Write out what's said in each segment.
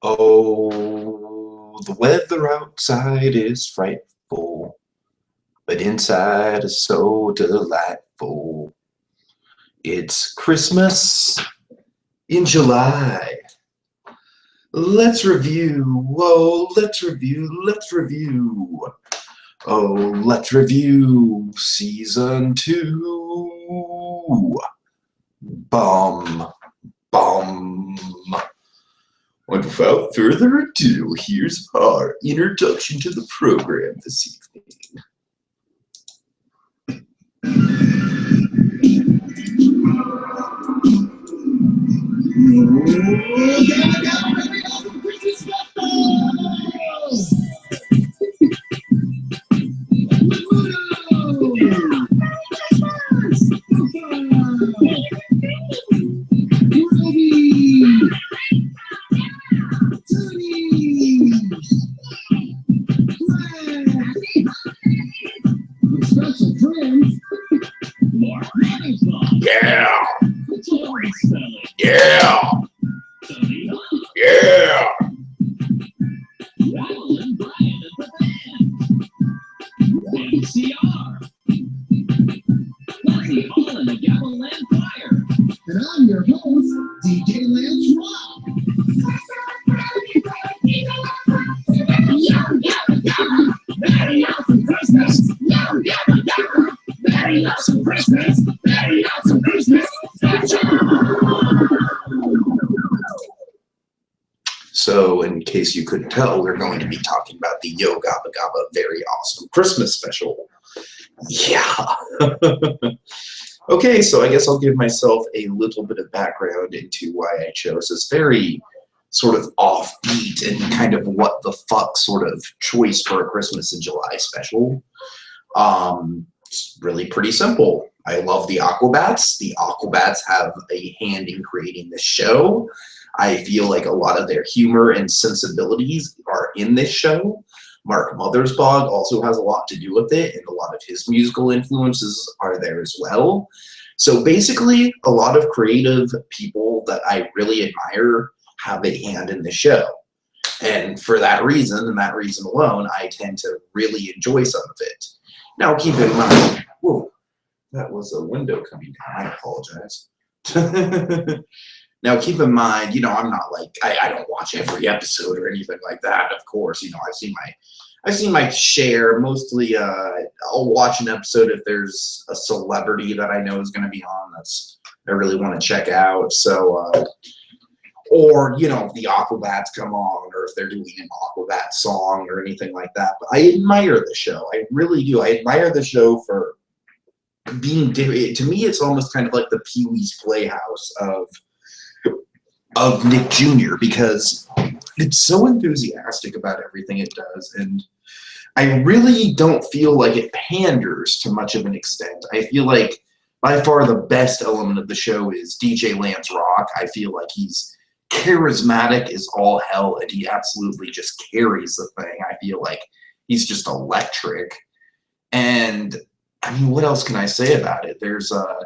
Oh, the weather outside is frightful, but inside is so delightful. It's Christmas in July. Let's review. Whoa, let's review. Oh, let's review season 2. Bum. And without further ado, here's our introduction to the program this evening. Yeah! Yeah! Yeah! And I'm your host, DJ Lance Rock. Yo, Gabba Gabba, very awesome Christmas. Yo, Gabba Gabba, very awesome Christmas. Very awesome Christmas So, in case you couldn't tell, we're going to be talking about the Yo Gabba Gabba Very Awesome Christmas Special. Yeah. Okay, so I guess I'll give myself a little bit of background into why I chose this very sort of offbeat and kind of what the fuck sort of choice for a Christmas in July special. It's really pretty simple. I love the Aquabats. The Aquabats have a hand in creating this show. I feel like a lot of their humor and sensibilities are in this show. Mark Mothersbaugh also has a lot to do with it, and a lot of his musical influences are there as well. So basically, a lot of creative people that I really admire have a hand in the show. And for that reason, and that reason alone, I tend to really enjoy some of it. Now, keep in mind, whoa, that was a window coming down. I apologize. Now, keep in mind, you know, I'm not like, I don't watch every episode or anything like that, of course. You know, I've seen my share. Mostly, I'll watch an episode if there's a celebrity that I know is going to be on that's I really want to check out. So, or, you know, if the Aquabats come on, or if they're doing an Aquabat song or anything like that. But I admire the show. I really do. I admire the show for being different. To me, it's almost kind of like the Pee-wee's Playhouse of Nick Jr. because it's so enthusiastic about everything it does, and I really don't feel like it panders to much of an extent. I feel like by far the best element of the show is DJ Lance Rock. I feel like he's charismatic as all hell, and he absolutely just carries the thing. I feel like he's just electric. And I mean, what else can I say about it? There's a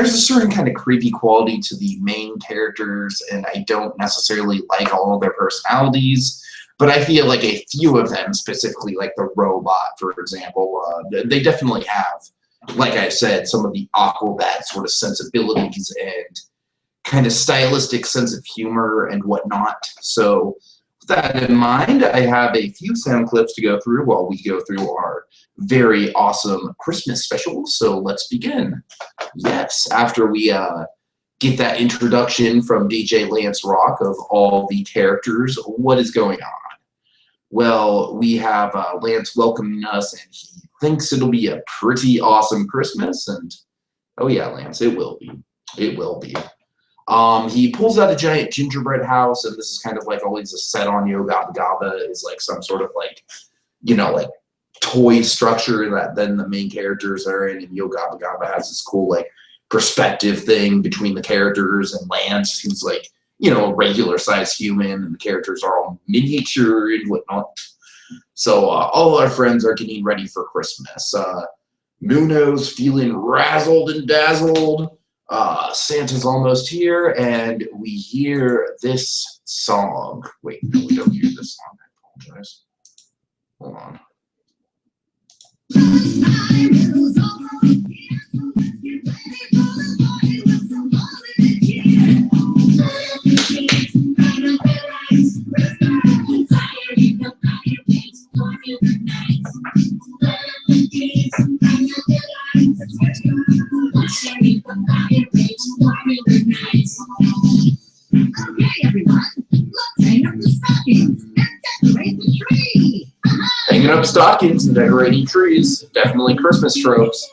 certain kind of creepy quality to the main characters, and I don't necessarily like all of their personalities, but I feel like a few of them, specifically like the robot, for example, they definitely have, like I said, some of the Aquabat sort of sensibilities and kind of stylistic sense of humor and whatnot. So with that in mind, I have a few sound clips to go through while we go through our very awesome Christmas special. So let's begin. Yes, after we get that introduction from DJ Lance Rock of all the characters, what is going on? Well, we have Lance welcoming us, and he thinks it'll be a pretty awesome Christmas, and oh yeah, Lance, it will be. It will be. He pulls out a giant gingerbread house, and this is kind of like always a set on Yo Gabba Gabba is like some sort of like, you know, like toy structure that then the main characters are in, and Yo Gabba Gabba has this cool like perspective thing between the characters, and Lance, who's like, you know, a regular sized human, and the characters are all miniature and whatnot. So all our friends are getting ready for Christmas. Nuno's feeling razzled and dazzled. Santa's almost here, and we hear this song. Wait, no, we don't hear this song. I apologize. Hold on. Hanging up stockings and decorating trees. Definitely Christmas tropes.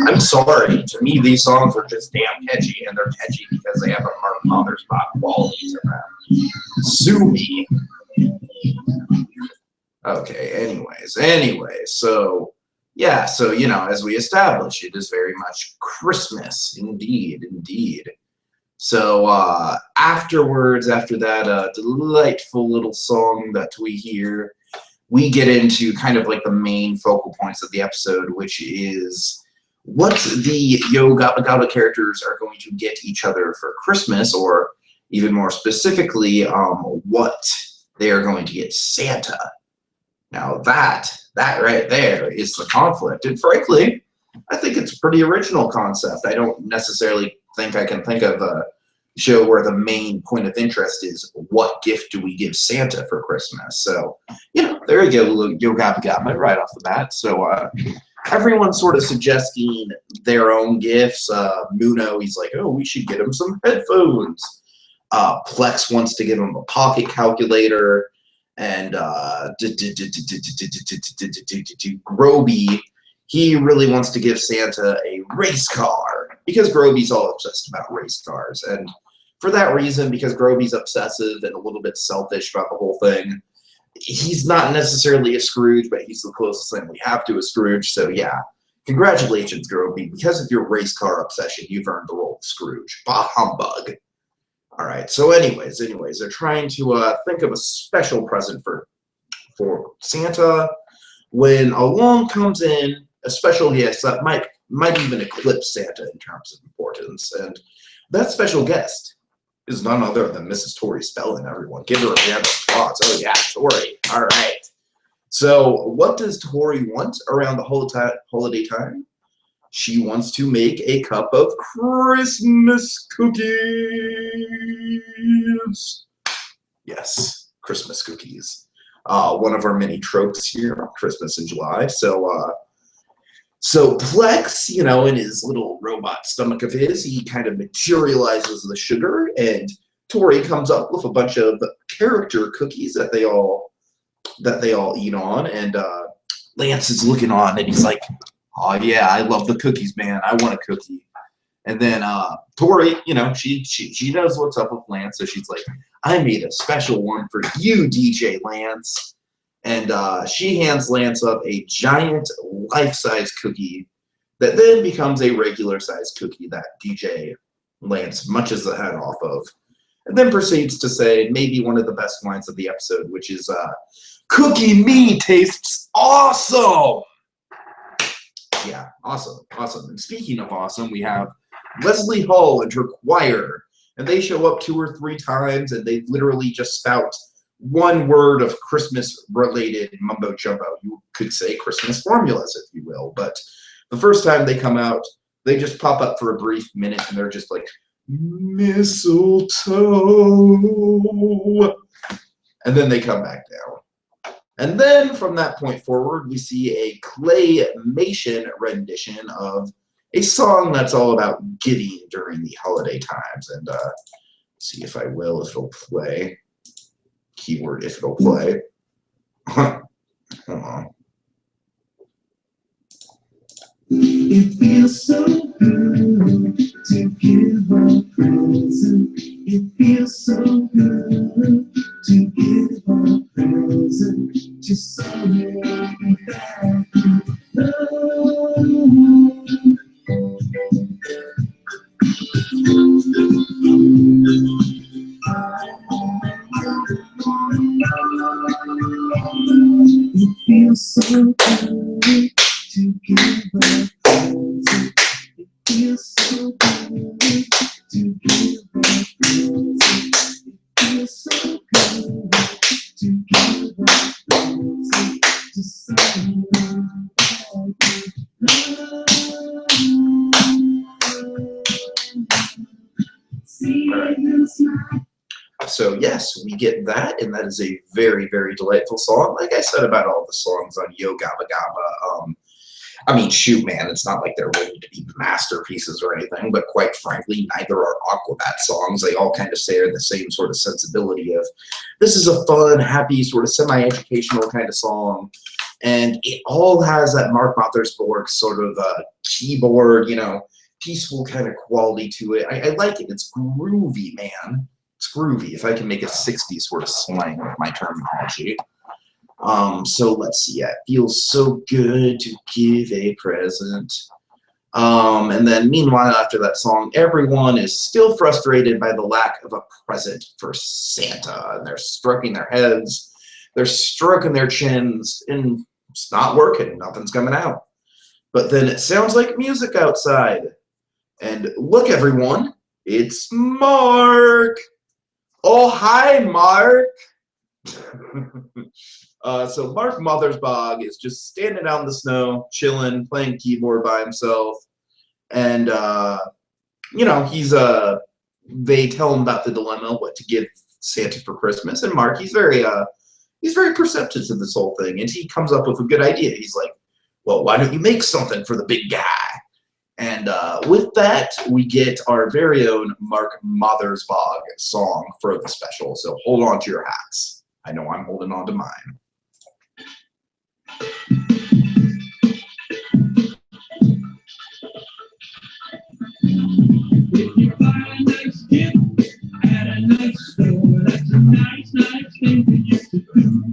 I'm sorry, to me these songs are just damn catchy, and they're catchy because they have a Martin Mothersbaugh quality to them. Sue me. Okay, anyways, so yeah, so you know, as we established, it is very much Christmas, indeed. So afterwards, after that delightful little song that we hear, we get into kind of like the main focal points of the episode, which is what the Yo Gabba Gabba characters are going to get each other for Christmas, or even more specifically, what they are going to get Santa. Now that right there is the conflict, and frankly, I think it's a pretty original concept. I don't necessarily think I can think of a show where the main point of interest is what gift do we give Santa for Christmas. So, you know, there you go, Yo Gabba Gabba right off the bat. So everyone's sort of suggesting their own gifts. Muno, he's like, oh, we should get him some headphones. Plex wants to give him a pocket calculator. And Groby, he really wants to give Santa a race car, because Groby's all obsessed about race cars. And for that reason, because Groby's obsessive and a little bit selfish about the whole thing, he's not necessarily a Scrooge, but he's the closest thing we have to a Scrooge. So yeah, congratulations, Groby. Because of your race car obsession, you've earned the role of Scrooge. Bah humbug. All right, so anyways, they're trying to think of a special present for Santa, when along comes in a special guest that might even eclipse Santa in terms of importance. And that special guest is none other than Mrs. Tori Spellin, everyone. Give her a round of applause. Oh yeah, Tori. All right. So what does Tori want around the holiday time? She wants to make a cup of Christmas cookies. Yes, Christmas cookies. One of our many tropes here on Christmas in July. So Plex, you know, in his little robot stomach of his, he kind of materializes the sugar, and Tori comes up with a bunch of character cookies that they all eat on, and Lance is looking on, and he's like, oh yeah, I love the cookies, man. I want a cookie. And then Tori, you know, she knows what's up with Lance, so she's like, I made a special one for you, DJ Lance. And she hands Lance up a giant life-size cookie that then becomes a regular-sized cookie that DJ Lance munches the head off of. And then proceeds to say maybe one of the best lines of the episode, which is, Cookie Me tastes awesome! Yeah, awesome. And speaking of awesome, we have Leslie Hull and her choir, and they show up 2 or 3 times, and they literally just spout one word of Christmas-related mumbo-jumbo. You could say Christmas formulas, if you will, but the first time they come out, they just pop up for a brief minute, and they're just like, mistletoe, and then they come back down. And then from that point forward, we see a claymation rendition of a song that's all about giving during the holiday times. And see if it'll play. Keyword, if it'll play. Hold on. It feels so good to give a present. It feels so good to give a present to someone that so good to give up roses. It feels so good to give up roses. It feels so good to give up roses to someone I could love. See you smile. So yes, we get that, and that is a very, very delightful song. Like I said about all the songs on Yo Gabba Gabba, I mean, shoot, man, it's not like they're ready to be masterpieces or anything, but quite frankly, neither are Aquabat songs. They all kind of share the same sort of sensibility of, this is a fun, happy, sort of semi-educational kind of song, and it all has that Mark Mothersbaugh sort of keyboard, you know, peaceful kind of quality to it. I like it. It's groovy, man. It's groovy, if I can make a 60s sort of slang with my terminology. So let's see, yeah, it feels so good to give a present. And then meanwhile, after that song, everyone is still frustrated by the lack of a present for Santa. And they're stroking their heads, they're stroking their chins, and it's not working, nothing's coming out. But then it sounds like music outside. And look, everyone, it's Mark! Oh, hi, Mark! So Mark Mothersbaugh is just standing out in the snow, chilling, playing keyboard by himself. And, you know, they tell him about the dilemma, what to give Santa for Christmas. And Mark, he's very perceptive to this whole thing. And he comes up with a good idea. He's like, well, why don't you make something for the big guy? And with that, we get our very own Mark Mothersbaugh song for the special. So hold on to your hats. I know I'm holding on to mine. If you buy a nice gift at a nice store, that's a nice, nice thing for you to do.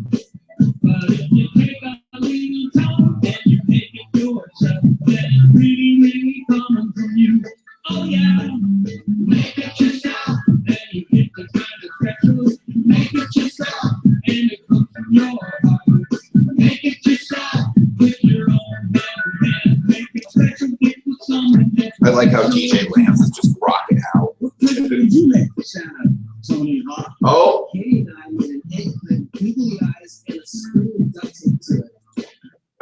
But if you take a little time and you make it yourself, then it's really, really coming from you. Oh yeah, make it yourself, and you get the kind of special. Make it yourself, and it comes from your heart. Make it yourself with your own hand. Make it special, gift with someone that I like how DJ Lance is just rocking out. what present did you make for Santa, Tony Hawk? Oh, Katie and I made an egg with googly eyes and a spoon ducks into it.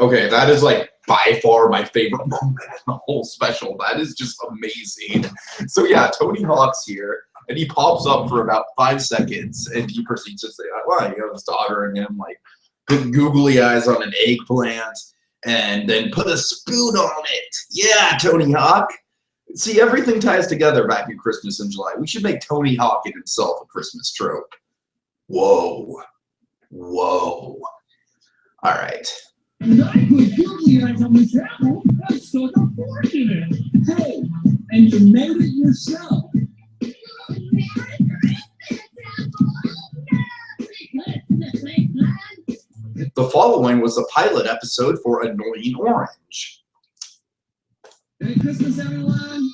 okay, that is like by far my favorite moment in the whole special. That is just amazing. So yeah, Tony Hawk's here, and he pops up for about 5 seconds, and he proceeds to say, "Well, you know, his daughter and him like put googly eyes on an eggplant, and then put a spoon on it." Yeah, Tony Hawk. See, everything ties together back in Christmas in July. We should make Tony Hawk in itself a Christmas trope. Whoa, whoa. All right. And I put googly eyes on this apple. That's so unfortunate. Hey, and you made it yourself. The following was the pilot episode for Annoying Orange. Merry Christmas, everyone.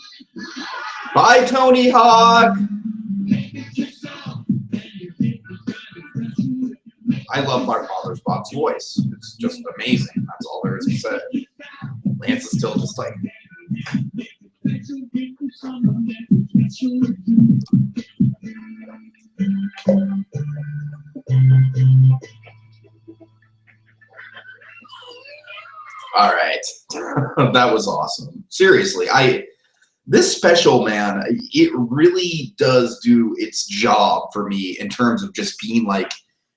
Bye, Tony Hawk! I love Mark Mothersbaugh's voice. It's just amazing. That's all there is to say. Lance is still just like... All right. That was awesome. Seriously, this special, man, it really does do its job for me in terms of just being like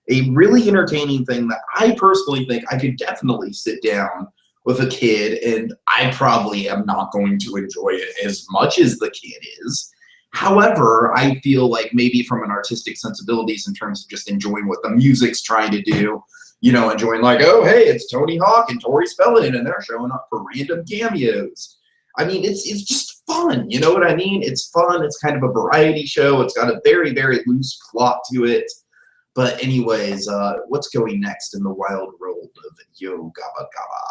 a really entertaining thing that I personally think I could definitely sit down with a kid, and I probably am not going to enjoy it as much as the kid is. However, I feel like maybe from an artistic sensibilities in terms of just enjoying what the music's trying to do, you know, enjoying like, oh, hey, it's Tony Hawk and Tori Spelling, and they're showing up for random cameos. I mean, it's just fun, you know what I mean? It's fun, it's kind of a variety show, it's got a very, very loose plot to it. But anyways, what's going next in the wild world of Yo Gabba Gabba?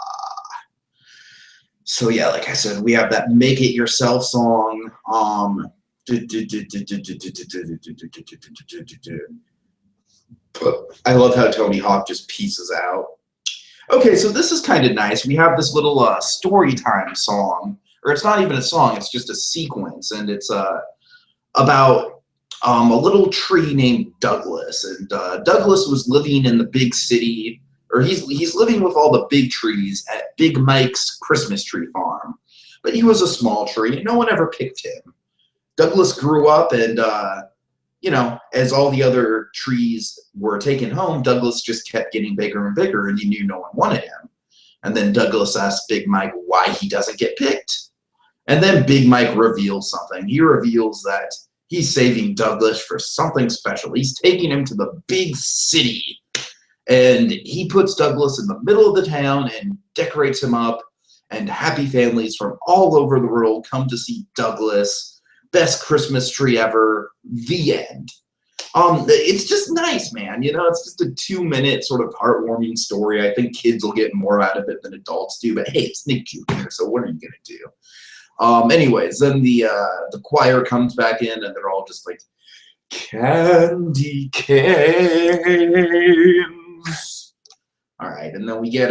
So yeah, like I said, we have that Make It Yourself song. I love how Tony Hawk just pieces out. Okay, so this is kind of nice. We have this little story time song, or it's not even a song, it's just a sequence, and it's about a little tree named Douglas. And Douglas was living in the big city, or he's living with all the big trees at Big Mike's Christmas tree farm. But he was a small tree, and no one ever picked him. Douglas grew up, and you know, as all the other trees were taken home, Douglas just kept getting bigger and bigger, and he knew no one wanted him. And then Douglas asked Big Mike why he doesn't get picked. And then Big Mike reveals something. He reveals that he's saving Douglas for something special. He's taking him to the big city. And he puts Douglas in the middle of the town and decorates him up. And happy families from all over the world come to see Douglas. Best Christmas tree ever. The end. It's just nice, man. You know, it's just a 2-minute sort of heartwarming story. I think kids will get more out of it than adults do. But hey, it's Nick Jr., so what are you going to do? Anyways, then the choir comes back in, and they're all just like, candy canes. All right, and then we get,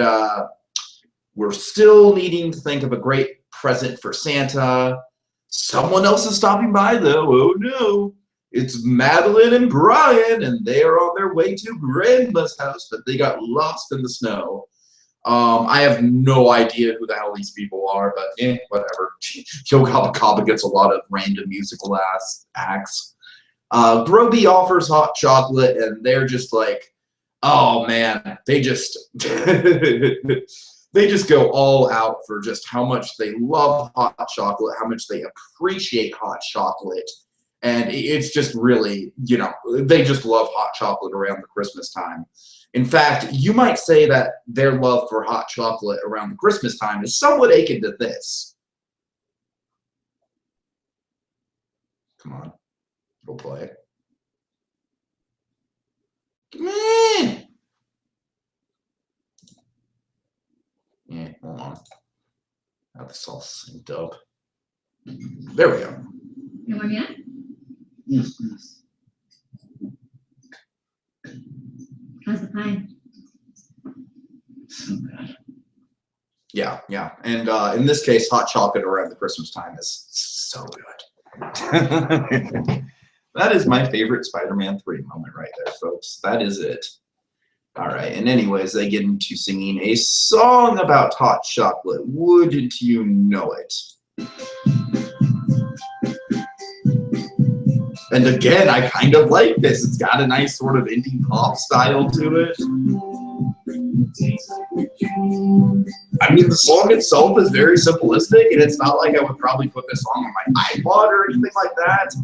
we're still needing to think of a great present for Santa. Someone else is stopping by, though. Oh, no. It's Madeline and Brian, and they are on their way to Grandma's house, but they got lost in the snow. I have no idea who the hell these people are, but whatever. Yo Gabba Gabba gets a lot of random musical acts. Groby offers hot chocolate, and they're just like, oh man, they just they just go all out for just how much they love hot chocolate, how much they appreciate hot chocolate. And it's just really, you know, they just love hot chocolate around the Christmas time. In fact, you might say that their love for hot chocolate around the Christmas time is somewhat akin to this. Come on, go play. Come in. Yeah, hold on. Now this all synced up. There we go. You want yet? Yes, please. How's the pie? So good. Yeah, yeah. And in this case, hot chocolate around the Christmas time is so good. That is my favorite Spider-Man 3 moment right there, folks. That is it. All right, and anyways, they get into singing a song about hot chocolate. Wouldn't you know it? And again, I kind of like this. It's got a nice sort of indie pop style to it. I mean, the song itself is very simplistic, and it's not like I would probably put this song on my iPod or anything like that.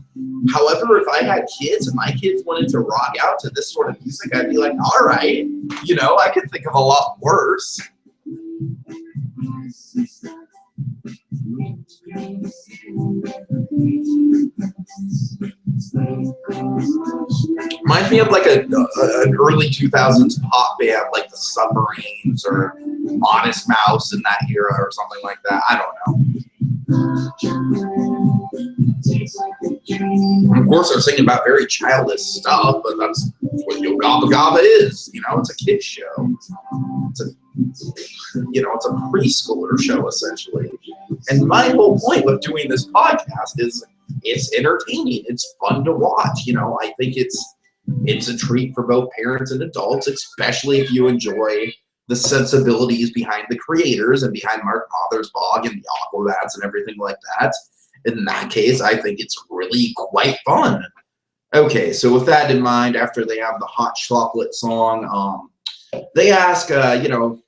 However, if I had kids and my kids wanted to rock out to this sort of music, I'd be like, all right, you know, I could think of a lot worse. Reminds me of like an early 2000s pop band like the Submarines or Modest Mouse in that era or something like that. I don't know. And of course, they're singing about very childish stuff, but that's what Yo Gabba Gabba is. You know, it's a kid's show. It's a preschooler show essentially. And my whole point with doing this podcast is it's entertaining. It's fun to watch. You know, I think it's a treat for both parents and adults, especially if you enjoy the sensibilities behind the creators and behind Mark Mothersbaugh and the Aquabats and everything like that. In that case, I think it's really quite fun. Okay, so with that in mind, after they have the hot chocolate song, they ask, you know,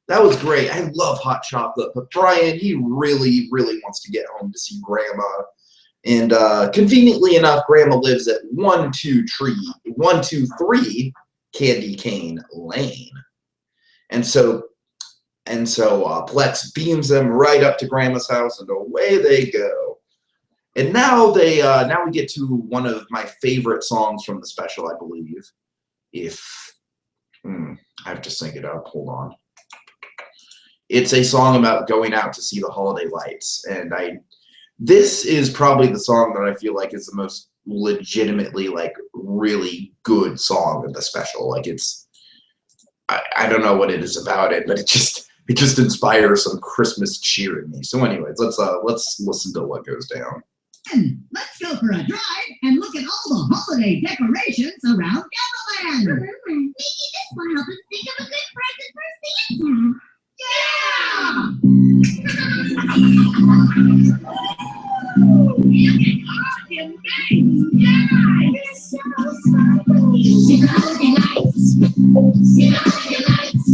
that was great. I love hot chocolate, but Brian, he really, really wants to get home to see Grandma. And conveniently enough, Grandma lives at 123 Candy Cane Lane. And so Plex beams them right up to Grandma's house, and away they go. And now we get to one of my favorite songs from the special, I believe. I have to sync it up. Hold on. It's a song about going out to see the holiday lights, and this is probably the song that I feel like is the most legitimately like really good song of the special. Like it's I don't know what it is about it, but it just inspires some Christmas cheer in me. So anyways, let's listen to what goes down. Let's go for a drive and look at all the holiday decorations around Gabbaland. Maybe this will help us think of a good present for Santa. Yeah! You're so sparkly. See the holiday lights. See the holiday lights.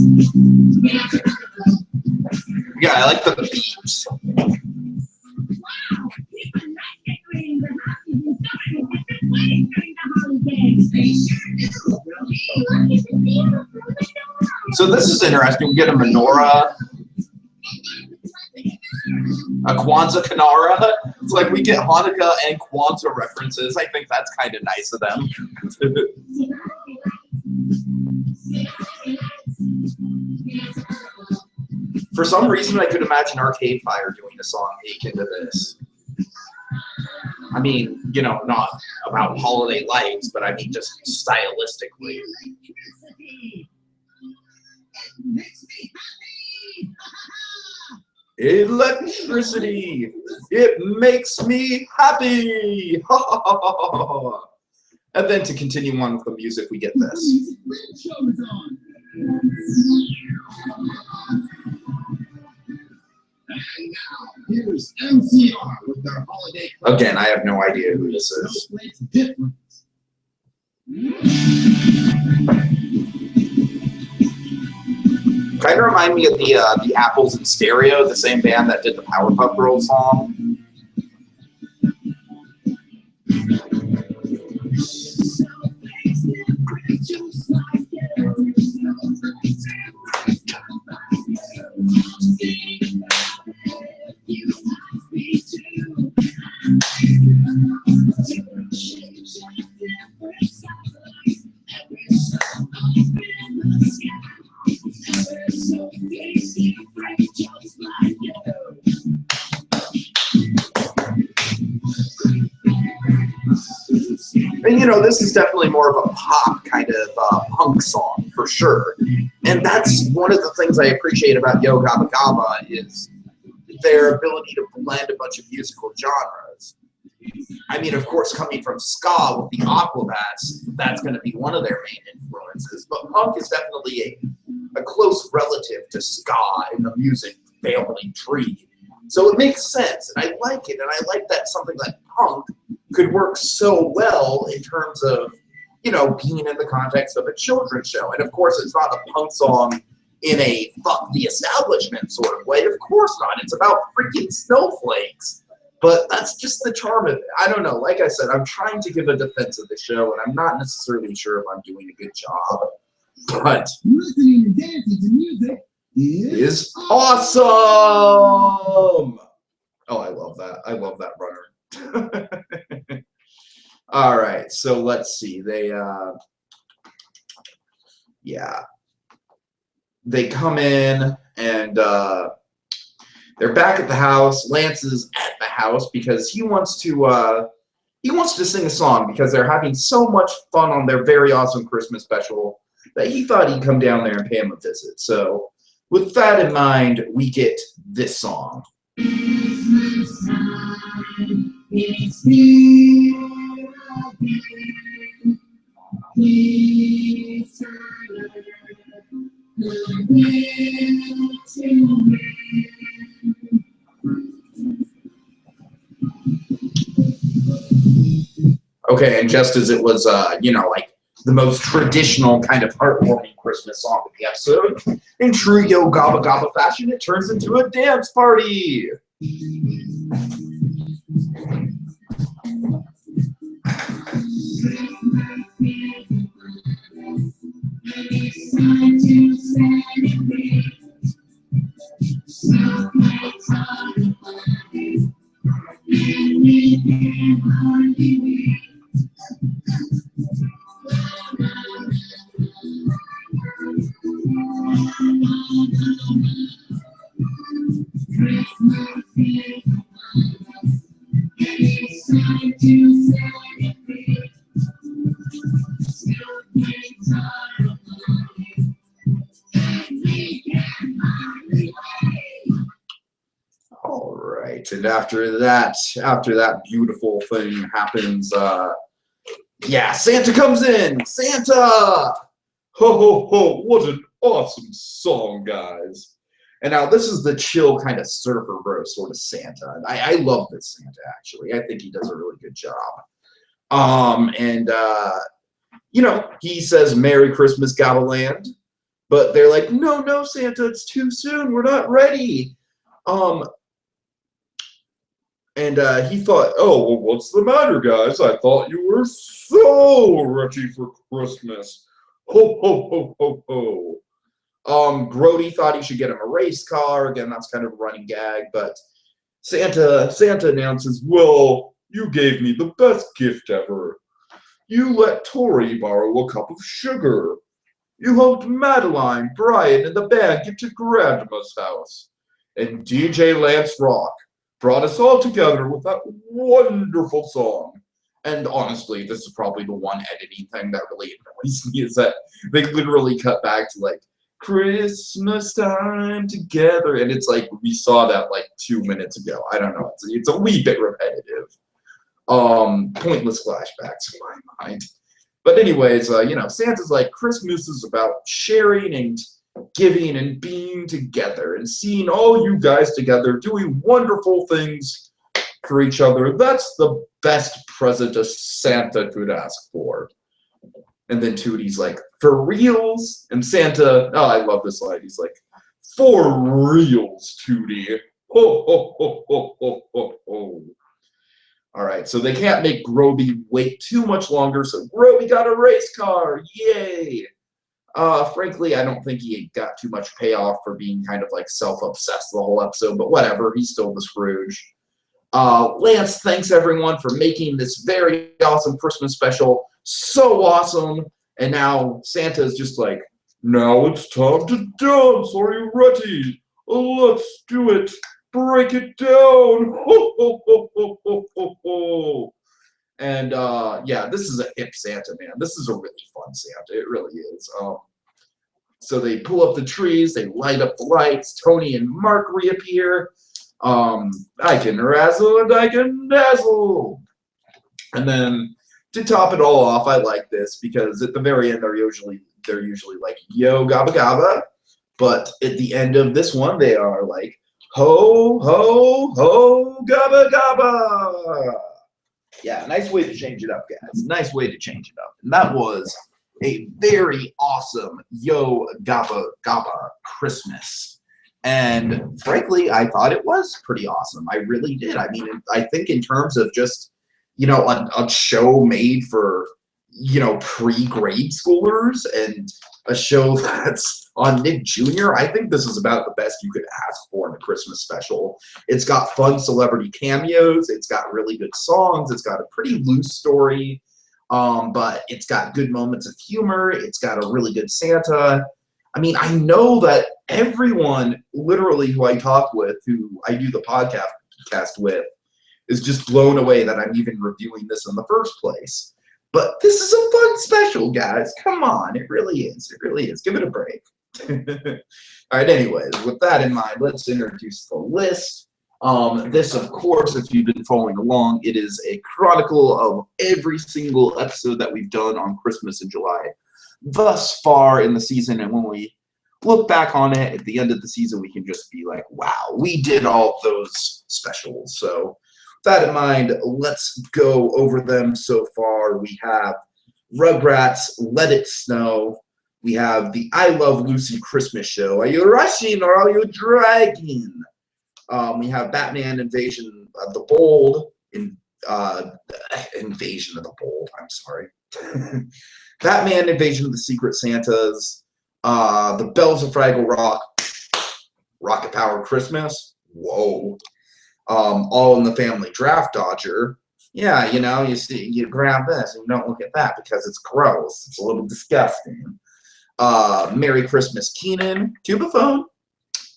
Yeah, I like the beats. Wow! People like decorating the houses and starting different ways during the holidays. They sure do, Brody. Look at the beautiful menorah. So this is interesting. We get a menorah, a Kwanzaa Kanara. It's like we get Hanukkah and Kwanzaa references. I think that's kind of nice of them. For some reason, I could imagine Arcade Fire doing a song akin to this. I mean, you know, not about holiday lights, but I mean just stylistically. Electricity. It makes me happy. Electricity! It makes me happy! And then to continue on with the music, we get this. Music show is on. And now, here's MCR with their holiday. Again, I have no idea who this is. Snowflake's difference. Kind of remind me of the Apples in Stereo, the same band that did the Powerpuff Girls song. And you know, this is definitely more of a pop kind of punk song for sure. And that's one of the things I appreciate about Yo Gabba Gabba is their ability to blend a bunch of musical genres. I mean, of course, coming from ska with the Aquabats, that's going to be one of their main influences. But punk is definitely a close relative to ska in the music family tree. So it makes sense, and I like it, and I like that something like punk could work so well in terms of, you know, being in the context of a children's show. And of course, it's not a punk song in a fuck the establishment sort of way. Of course not. It's about freaking snowflakes. But that's just the charm of it. I don't know. Like I said, I'm trying to give a defense of the show, and I'm not necessarily sure if I'm doing a good job. But Listening and dancing to music is awesome! Oh, I love that. I love that runner. All right, so let's see. They come in and they're back at the house. Lance is at the house because he wants to sing a song because they're having so much fun on their very awesome Christmas special that he thought he'd come down there and pay him a visit. So with that in mind, we get this song. Christmas time, it's here again. Please turn the will to men. Okay, and just as it was, you know, like the most traditional kind of heartwarming Christmas song of the episode, in true Yo Gabba Gabba fashion, it turns into a dance party. It's time to celebrate. Snowflakes on the line, and we can hardly wait. Christmas is upon us, and it's time to celebrate. Snowflakes are flying, right, and after that beautiful thing happens, yeah, Santa comes in. Santa! Ho ho ho! What an awesome song, guys. And now this is the chill kind of surfer bro sort of Santa. And I love this Santa, actually. I think he does a really good job. You know, he says Merry Christmas, Gabba Land. But they're like, no, Santa, it's too soon. We're not ready. He thought, oh, well, what's the matter, guys? I thought you were so ready for Christmas. Ho, ho, ho, ho, ho. Grody thought he should get him a race car. Again, that's kind of a running gag, but Santa announces, well, you gave me the best gift ever. You let Tori borrow a cup of sugar. You helped Madeline, Brian, and the band get to Grandma's house. And DJ Lance Rock brought us all together with that wonderful song. And honestly, this is probably the one editing thing that really annoys me, is that they literally cut back to like, Christmas time together, and it's like we saw that like 2 minutes ago. I don't know. It's a wee bit repetitive. Pointless flashbacks in my mind. But anyways, you know, Santa's like, Christmas is about sharing and giving and being together and seeing all you guys together doing wonderful things for each other. That's the best present a Santa could ask for. And then Tootie's like, for reals? And Santa, oh, I love this line. He's like, for reals, Tootie. Ho, ho, ho, ho, ho, ho, ho. All right, so they can't make Groby wait too much longer, so Groby got a race car. Yay! Frankly, I don't think he got too much payoff for being kind of like self-obsessed the whole episode, but whatever, he's still the Scrooge. Lance thanks everyone for making this very awesome Christmas special so awesome, and now Santa's just like, now it's time to dance. Are you ready? Let's do it. Break it down. Ho, ho, ho, ho, ho, ho, ho. And yeah, this is a hip Santa, man. This is a really fun Santa. It really is. So they pull up the trees, they light up the lights. Tony and Mark reappear. I can razzle and I can dazzle. And then to top it all off, I like this because at the very end they're usually like, yo, Gabba Gabba. But at the end of this one, they are like, ho, ho, ho, Gabba Gabba. Yeah, nice way to change it up, guys. Nice way to change it up. And that was a very awesome Yo Gabba Gabba Christmas. And frankly, I thought it was pretty awesome. I really did. I mean, I think in terms of just, you know, a show made for, you know, pre-grade schoolers and a show that's on Nick Jr., I think this is about the best you could ask for in a Christmas special. It's got fun celebrity cameos. It's got really good songs. It's got a pretty loose story, but it's got good moments of humor. It's got a really good Santa. I mean, I know that everyone literally who I talk with, who I do the podcast with, is just blown away that I'm even reviewing this in the first place. But this is a fun special, guys. Come on, it really is. It really is. Give it a break. All right, anyways, with that in mind, let's introduce the list. This, of course, if you've been following along, it is a chronicle of every single episode that we've done on Christmas in July thus far in the season. And when we look back on it at the end of the season, we can just be like, wow, we did all those specials. So with that in mind, let's go over them so far. We have Rugrats, Let It Snow. We have the I Love Lucy Christmas show. Are you rushing or are you dragging? We have Batman Invasion of the Bold. Invasion of the Bold, I'm sorry. Batman Invasion of the Secret Santas. The Bells of Fraggle Rock. Rocket Power Christmas. Whoa. All in the Family Draft Dodger. Yeah, you know, you see, you grab this and you don't look at that because it's gross. It's a little disgusting. Merry Christmas, Keenan, Tubaphone.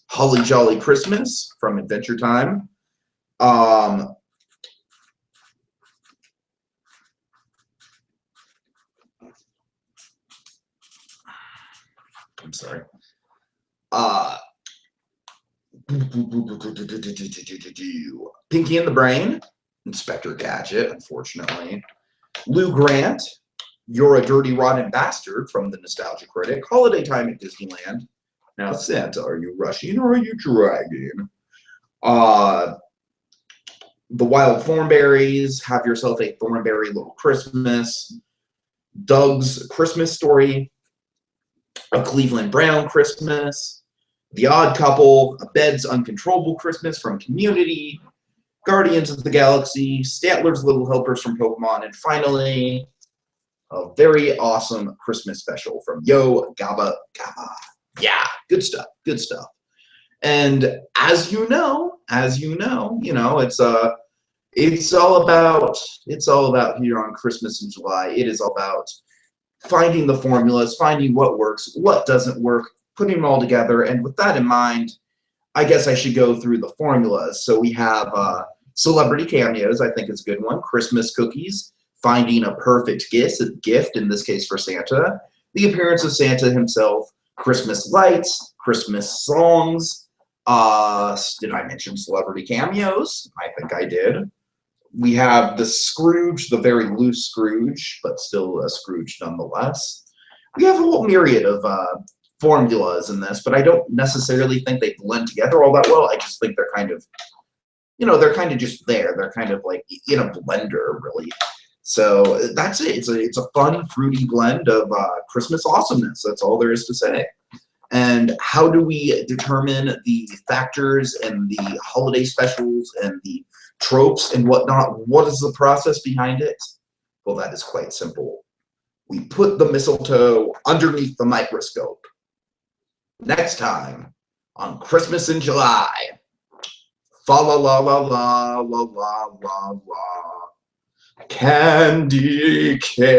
Holly Jolly Christmas from Adventure Time. I'm sorry. Pinky and the Brain, Inspector Gadget, unfortunately. Lou Grant, You're a Dirty Rotten Bastard from the Nostalgia Critic. Holiday Time at Disneyland. Now, Santa, are you rushing or are you dragging? The Wild Thornberries, Have Yourself a Thornberry Little Christmas. Doug's Christmas Story, A Cleveland Brown Christmas. The Odd Couple, A Bed's Uncontrollable Christmas from Community. Guardians of the Galaxy, Statler's Little Helpers from Pokemon, and finally, a very awesome Christmas special from Yo Gabba Gabba. Yeah, good stuff, good stuff. And as you know, it's all about here on Christmas in July. It is all about finding the formulas, finding what works, what doesn't work, putting them all together. And with that in mind, I guess I should go through the formulas. So we have celebrity cameos, I think is a good one. Christmas cookies, finding a perfect gift, in this case for Santa. The appearance of Santa himself, Christmas lights, Christmas songs. Did I mention celebrity cameos? I think I did. We have the Scrooge, the very loose Scrooge, but still a Scrooge nonetheless. We have a whole myriad of formulas in this, but I don't necessarily think they blend together all that well. I just think they're kind of, they're kind of just there. They're kind of like in a blender, really. So that's it. It's a fun, fruity blend of Christmas awesomeness. That's all there is to say. And how do we determine the factors and the holiday specials and the tropes and whatnot? What is the process behind it? Well, that is quite simple. We put the mistletoe underneath the microscope. Next time on Christmas in July. Fa la la la la la la la la. Candy canes.